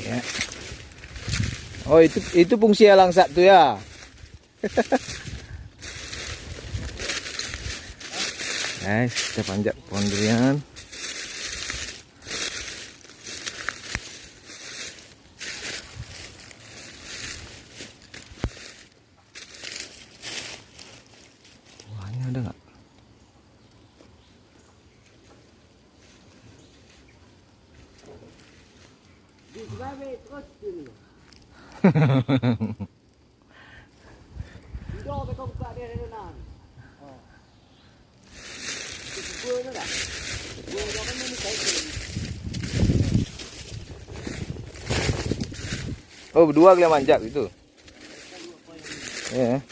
Ya. Oh, itu fungsi elang satu ya. Guys, kita panjat pohon durian. Buahnya ada nggak? Oh, berdua kalian manjat itu. Ya.